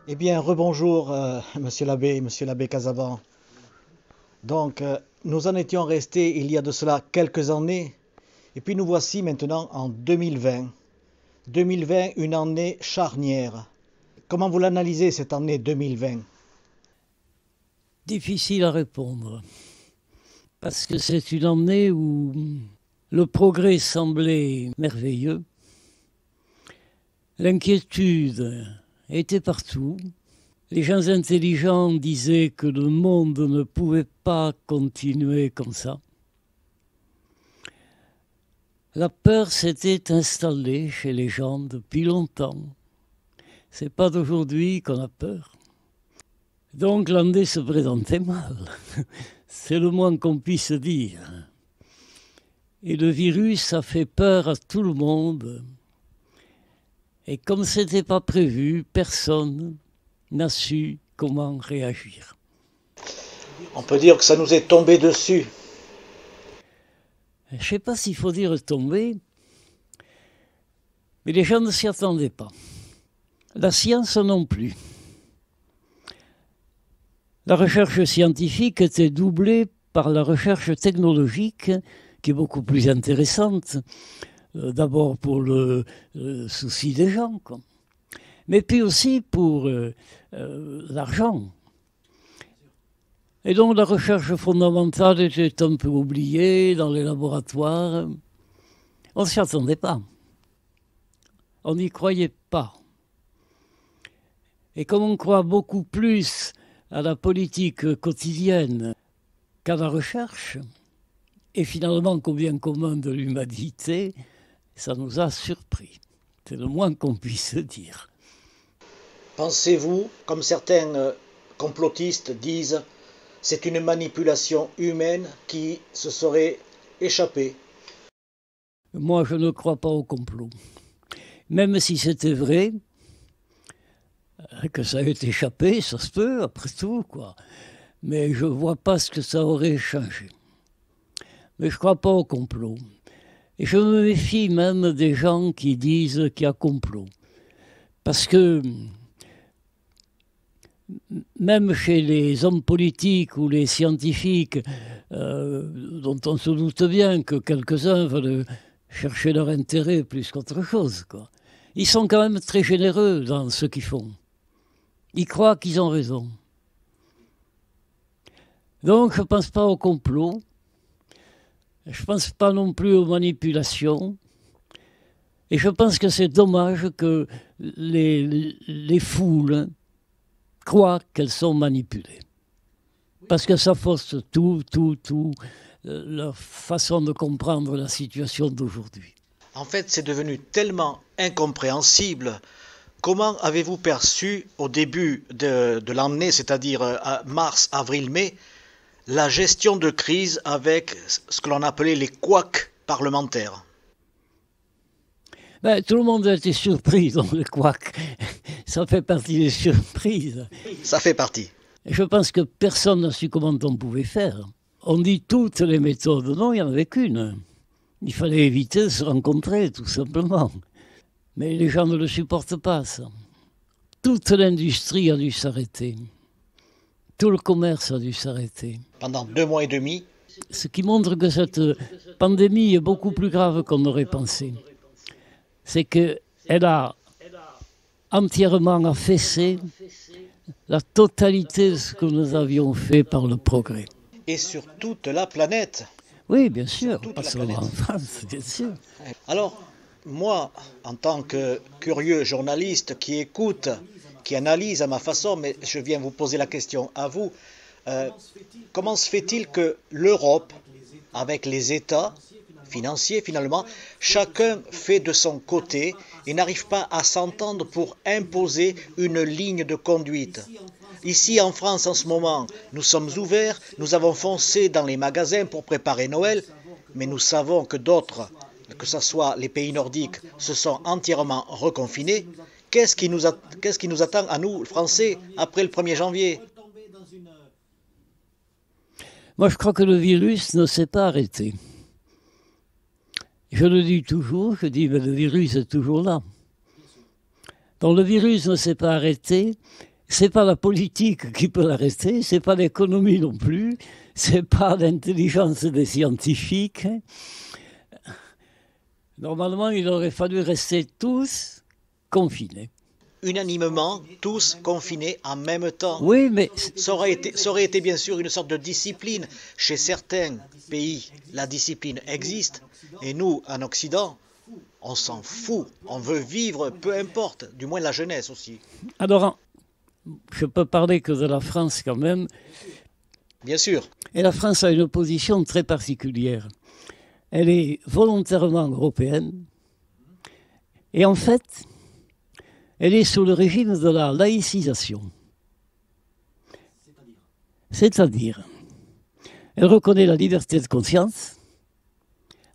Eh bien, rebonjour, monsieur l'abbé Casaban. Donc, nous en étions restés il y a de cela quelques années, et puis nous voici maintenant en 2020. 2020, une année charnière. Comment vous l'analysez cette année 2020? Difficile à répondre, parce que c'est une année où le progrès semblait merveilleux, l'inquiétude était partout, les gens intelligents disaient que le monde ne pouvait pas continuer comme ça. La peur s'était installée chez les gens depuis longtemps. C'est pas d'aujourd'hui qu'on a peur. Donc l'année se présentait mal. C'est le moins qu'on puisse dire. Et le virus a fait peur à tout le monde. Et comme ce n'était pas prévu, personne n'a su comment réagir. On peut dire que ça nous est tombé dessus. Je ne sais pas s'il faut dire tomber, mais les gens ne s'y attendaient pas. La science non plus. La recherche scientifique était doublée par la recherche technologique, qui est beaucoup plus intéressante, d'abord pour le souci des gens, quoi. Mais puis aussi pour l'argent. Et donc la recherche fondamentale était un peu oubliée dans les laboratoires. On ne s'y attendait pas. On n'y croyait pas. Et comme on croit beaucoup plus à la politique quotidienne qu'à la recherche, et finalement qu'au bien commun de l'humanité, ça nous a surpris. C'est le moins qu'on puisse dire. Pensez-vous, comme certains complotistes disent, c'est une manipulation humaine qui se serait échappée? Moi, je ne crois pas au complot. Même si c'était vrai, que ça ait échappé, ça se peut, après tout, quoi. Mais je ne vois pas ce que ça aurait changé. Mais je ne crois pas au complot. Et je me méfie même des gens qui disent qu'il y a complot. Parce que même chez les hommes politiques ou les scientifiques, dont on se doute bien que quelques-uns veulent chercher leur intérêt plus qu'autre chose, quoi. Ils sont quand même très généreux dans ce qu'ils font. Ils croient qu'ils ont raison. Donc je ne pense pas au complot. Je ne pense pas non plus aux manipulations. Et je pense que c'est dommage que les foules croient qu'elles sont manipulées. Parce que ça fausse tout, leur façon de comprendre la situation d'aujourd'hui. En fait, c'est devenu tellement incompréhensible. Comment avez-vous perçu au début de l'année, c'est-à-dire à mars, avril, mai, la gestion de crise avec ce que l'on appelait les couacs parlementaires? Tout le monde a été surpris dans le couac. Ça fait partie des surprises. Ça fait partie. Et je pense que personne n'a su comment on pouvait faire. On dit toutes les méthodes. Non, il n'y en avait qu'une. Il fallait éviter de se rencontrer, tout simplement. Mais les gens ne le supportent pas, ça. Toute l'industrie a dû s'arrêter. Tout le commerce a dû s'arrêter. Pendant 2 mois et demi. Ce qui montre que cette pandémie est beaucoup plus grave qu'on aurait pensé. C'est qu'elle a entièrement affaissé la totalité de ce que nous avions fait par le progrès. Et sur toute la planète. Oui, bien sûr, pas seulement en France, bien sûr. Alors, moi, en tant que curieux journaliste qui écoute, qui analyse à ma façon, mais je viens vous poser la question à vous, comment se fait-il que l'Europe, avec les États financiers finalement, chacun fait de son côté et n'arrive pas à s'entendre pour imposer une ligne de conduite? Ici en France en ce moment, nous sommes ouverts, nous avons foncé dans les magasins pour préparer Noël, mais nous savons que d'autres, que ce soit les pays nordiques, se sont entièrement reconfinés. Qu'est-ce qui nous attend à nous, Français, après le 1er janvier? Moi, je crois que le virus ne s'est pas arrêté. Je le dis toujours, je dis, mais le virus est toujours là. Donc le virus ne s'est pas arrêté, c'est pas la politique qui peut l'arrêter, c'est pas l'économie non plus, c'est pas l'intelligence des scientifiques. Normalement, il aurait fallu rester tous confinés. Unanimement, tous confinés en même temps. Oui, mais Ça aurait été bien sûr une sorte de discipline. Chez certains pays, la discipline existe. Et nous, en Occident, on s'en fout. On veut vivre, peu importe. Du moins la jeunesse aussi. alors, je peux parler que de la France quand même. Bien sûr. Et la France a une position très particulière. Elle est volontairement européenne. Et en fait, elle est sous le régime de la laïcisation. C'est-à-dire, elle reconnaît la liberté de conscience.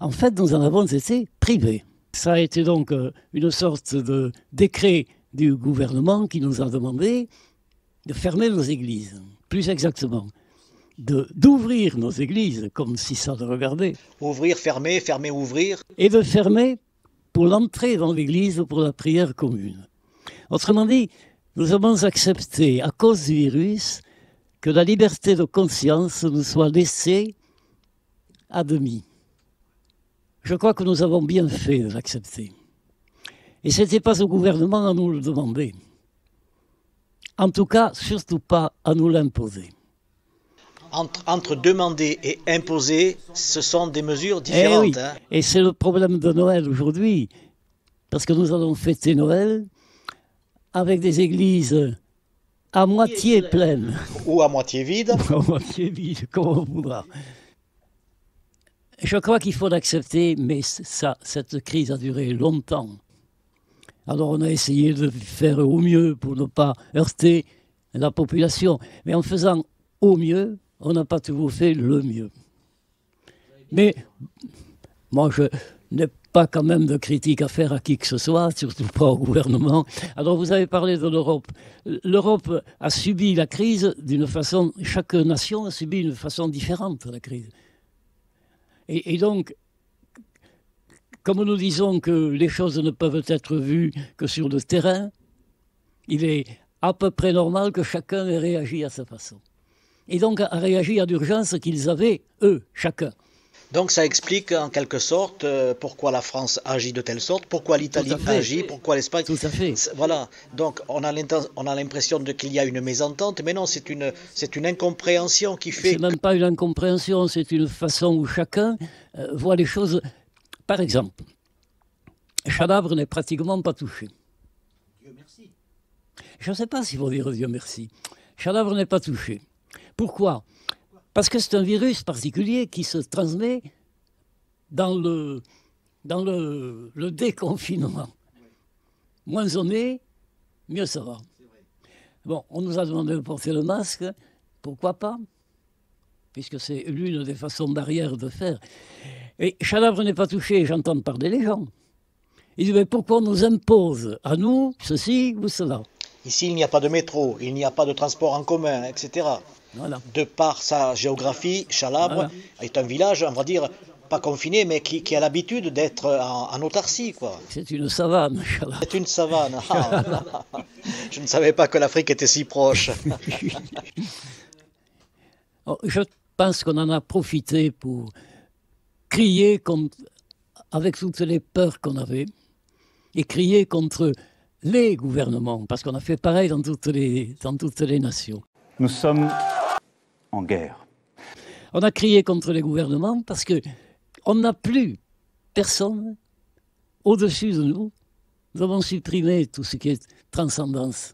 En fait, nous en avons été privés. Ça a été donc une sorte de décret du gouvernement qui nous a demandé de fermer nos églises. Plus exactement, d'ouvrir nos églises, comme si ça le regardait. Ouvrir, fermer, fermer, ouvrir. Et de fermer pour l'entrée dans l'église ou pour la prière commune. Autrement dit, nous avons accepté, à cause du virus, que la liberté de conscience nous soit laissée à demi. Je crois que nous avons bien fait de l'accepter. Et ce n'était pas au gouvernement à nous le demander. En tout cas, surtout pas à nous l'imposer. Entre demander et imposer, ce sont des mesures différentes. Oui. Hein. Et c'est le problème de Noël aujourd'hui. Parce que nous allons fêter Noël avec des églises à moitié pleines. Ou à moitié vides. À moitié vides, comme on voudra. Je crois qu'il faut l'accepter, mais cette crise a duré longtemps. Alors on a essayé de faire au mieux pour ne pas heurter la population. Mais en faisant au mieux, on n'a pas toujours fait le mieux. Mais moi, je n'ai pas quand même de critique à faire à qui que ce soit, surtout pas au gouvernement. Alors vous avez parlé de l'Europe. L'Europe a subi la crise d'une façon, chaque nation a subi d'une façon différente la crise. Et donc, comme nous disons que les choses ne peuvent être vues que sur le terrain, il est à peu près normal que chacun ait réagi à sa façon. Et donc a réagi à l'urgence qu'ils avaient, eux, chacun. Donc ça explique en quelque sorte pourquoi la France agit de telle sorte, pourquoi l'Italie agit, pourquoi l'Espagne... Tout à fait. Voilà, donc on a l'impression qu'il y a une mésentente, mais non, c'est une incompréhension qui fait... C'est même pas une incompréhension, c'est une façon où chacun voit les choses... Par exemple, Chalabre n'est pratiquement pas touché. Dieu merci. Je ne sais pas s'il faut dire Dieu merci. Chalabre n'est pas touché. Pourquoi ? Parce que c'est un virus particulier qui se transmet dans le déconfinement. Moins on est, mieux ça va. Bon, on nous a demandé de porter le masque, pourquoi pas ? Puisque c'est l'une des façons barrières de faire. Et Chalabre n'est pas touché, j'entends parler les gens. Ils disent, mais pourquoi on nous impose à nous ceci ou cela ? Ici, il n'y a pas de métro, il n'y a pas de transport en commun, etc. Voilà. De par sa géographie, Chalabre est un village, on va dire, pas confiné, mais qui a l'habitude d'être en autarcie, quoi. C'est une savane, Chalabre. C'est une savane. Je ne savais pas que l'Afrique était si proche. Je pense qu'on en a profité pour crier avec toutes les peurs qu'on avait, et crier contre les gouvernements, parce qu'on a fait pareil dans toutes les nations. Nous sommes en guerre. On a crié contre les gouvernements parce qu'on n'a plus personne au-dessus de nous. Nous avons supprimé tout ce qui est transcendance.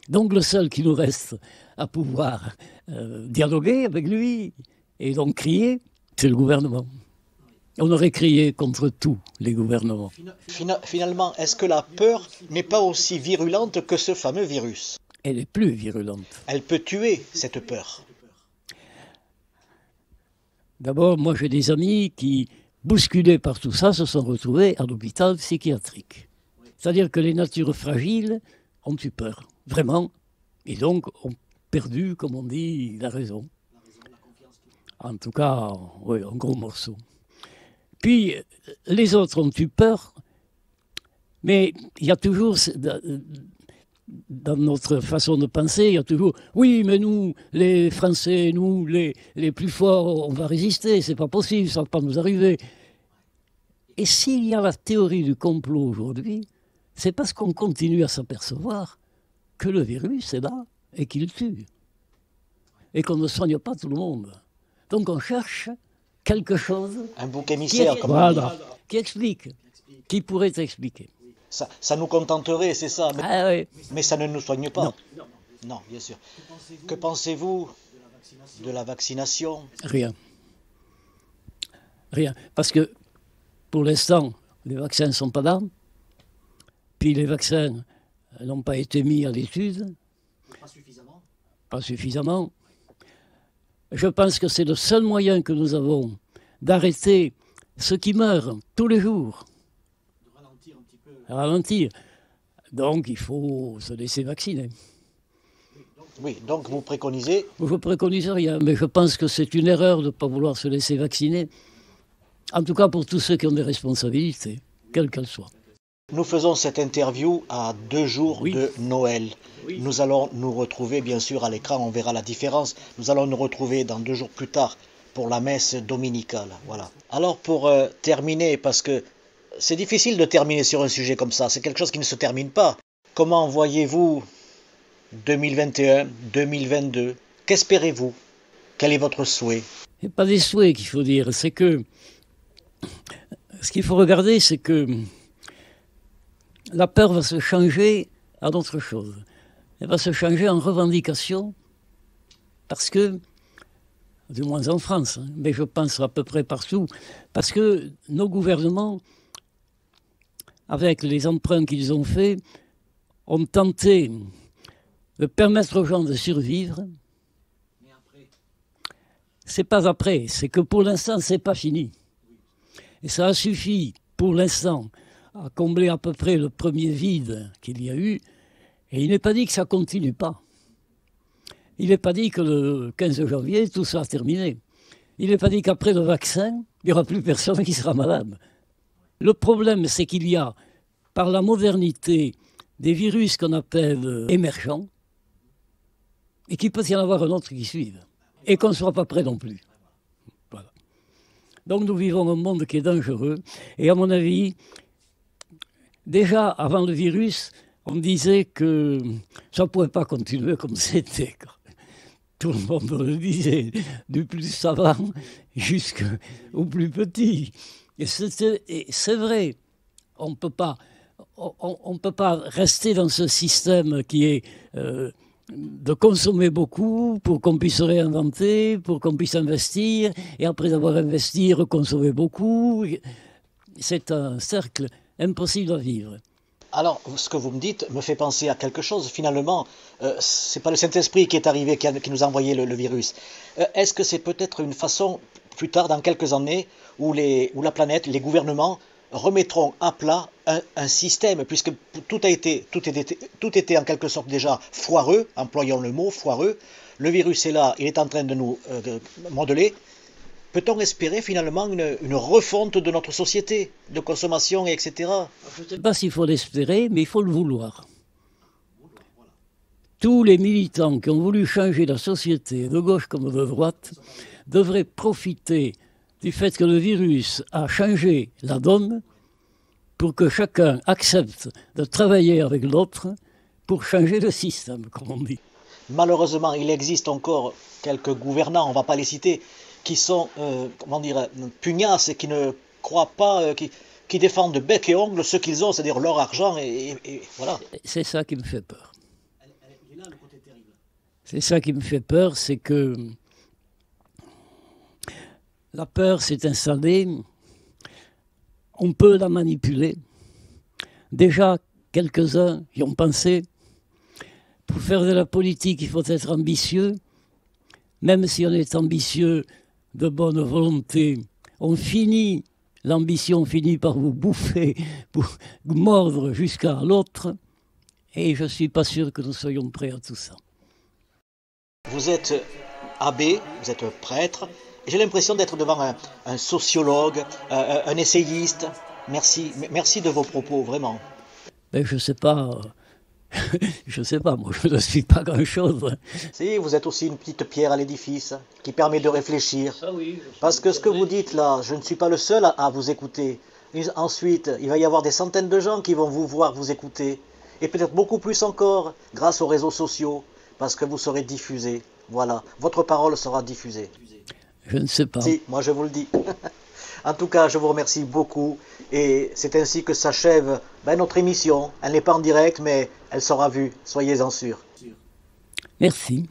Donc le seul qui nous reste à pouvoir dialoguer avec lui et donc crier, c'est le gouvernement. On aurait crié contre tous les gouvernements. Finalement, est-ce que la peur n'est pas aussi virulente que ce fameux virus ? Elle est plus virulente. Elle peut tuer, cette peur. D'abord, moi j'ai des amis qui, bousculés par tout ça, se sont retrouvés à l'hôpital psychiatrique. C'est-à-dire que les natures fragiles ont eu peur, vraiment, et donc ont perdu, comme on dit, la raison. En tout cas, oui, un gros morceau. Puis, les autres ont eu peur, mais il y a toujours dans notre façon de penser, il y a toujours « Oui, mais nous, les Français, nous, les plus forts, on va résister, c'est pas possible, ça ne va pas nous arriver. » Et s'il y a la théorie du complot aujourd'hui, c'est parce qu'on continue à s'apercevoir que le virus est là et qu'il tue. Et qu'on ne soigne pas tout le monde. Donc on cherche quelque chose un bouc émissaire, comme on dit. Qui explique, qui pourrait expliquer. Ça nous contenterait, c'est ça, oui. Mais ça ne nous soigne pas. Non. Non, bien sûr. Que pensez-vous de la vaccination? Rien. Parce que pour l'instant, les vaccins ne sont pas là. Puis les vaccins n'ont pas été mis à l'étude. Pas suffisamment. Je pense que c'est le seul moyen que nous avons d'arrêter ceux qui meurent tous les jours. Ralentir. Donc il faut se laisser vacciner. Oui, donc vous préconisez? Je préconise rien, mais je pense que c'est une erreur de ne pas vouloir se laisser vacciner. En tout cas pour tous ceux qui ont des responsabilités, quelles qu'elles soient. Nous faisons cette interview à 2 jours de Noël. Nous allons nous retrouver, bien sûr, à l'écran, on verra la différence. Nous allons nous retrouver dans 2 jours plus tard pour la messe dominicale. Voilà. Alors pour terminer, parce que c'est difficile de terminer sur un sujet comme ça, c'est quelque chose qui ne se termine pas. Comment voyez-vous 2021, 2022? Qu'espérez-vous? Quel est votre souhait? Ce n'est pas des souhaits qu'il faut dire, c'est que ce qu'il faut regarder, c'est que la peur va se changer en autre chose. Elle va se changer en revendication parce que, du moins en France, mais je pense à peu près partout, parce que nos gouvernements, avec les emprunts qu'ils ont faits, ont tenté de permettre aux gens de survivre. C'est pas après, c'est que pour l'instant, c'est pas fini. Et ça a suffi, pour l'instant, à combler à peu près le premier vide qu'il y a eu. Et il n'est pas dit que ça ne continue pas. Il n'est pas dit que le 15 janvier, tout sera terminé. Il n'est pas dit qu'après le vaccin, il n'y aura plus personne qui sera malade. Le problème, c'est qu'il y a, par la modernité, des virus qu'on appelle émergents, et qu'il peut y en avoir un autre qui suive, et qu'on ne soit pas prêt non plus. Voilà. Donc nous vivons un monde qui est dangereux, et à mon avis, déjà avant le virus, on disait que ça ne pouvait pas continuer comme c'était. Tout le monde le disait, du plus savant jusqu'au plus petit. Et c'est vrai, on ne peut pas rester dans ce système qui est de consommer beaucoup pour qu'on puisse réinventer, pour qu'on puisse investir, et après avoir investi, reconsommer beaucoup. C'est un cercle impossible à vivre. Alors, ce que vous me dites me fait penser à quelque chose. Finalement, ce n'est pas le Saint-Esprit qui est arrivé, qui nous a envoyé le virus. Est-ce que c'est peut-être une façon, plus tard, dans quelques années, où la planète, les gouvernements remettront à plat un système, puisque tout était en quelque sorte déjà foireux, employons le mot foireux. Le virus est là, il est en train de nous modeler. Peut-on espérer finalement une refonte de notre société, de consommation, etc. Je ne sais pas s'il faut l'espérer, mais il faut le vouloir. Tous les militants qui ont voulu changer la société, de gauche comme de droite, devraient profiter du fait que le virus a changé la donne pour que chacun accepte de travailler avec l'autre pour changer le système, comme on dit. Malheureusement, il existe encore quelques gouvernants, on ne va pas les citer, qui sont, pugnaces et qui ne croient pas, qui défendent de bec et ongle ce qu'ils ont, c'est-à-dire leur argent, et voilà. C'est ça qui me fait peur. C'est ça qui me fait peur, c'est que la peur s'est installée, on peut la manipuler. Déjà, quelques-uns y ont pensé. Pour faire de la politique, il faut être ambitieux. Même si on est ambitieux de bonne volonté, l'ambition finit par vous bouffer, pour mordre jusqu'à l'autre. Et je ne suis pas sûr que nous soyons prêts à tout ça. Vous êtes abbé, vous êtes prêtre. J'ai l'impression d'être devant un sociologue, un essayiste. Merci de vos propos, vraiment. Ben, je ne sais pas, Je ne sais pas, moi je ne suis pas grand-chose. Si, vous êtes aussi une petite pierre à l'édifice qui permet de réfléchir. Ça oui. Parce que ce que vous dites là, je ne suis pas le seul à vous écouter. Ensuite, il va y avoir des centaines de gens qui vont vous voir, vous écouter. Et peut-être beaucoup plus encore grâce aux réseaux sociaux, parce que vous serez diffusé. Voilà, votre parole sera diffusée. Je ne sais pas. Si, moi je vous le dis. En tout cas, je vous remercie beaucoup. Et c'est ainsi que s'achève notre émission. Elle n'est pas en direct, mais elle sera vue. Soyez-en sûrs. Merci.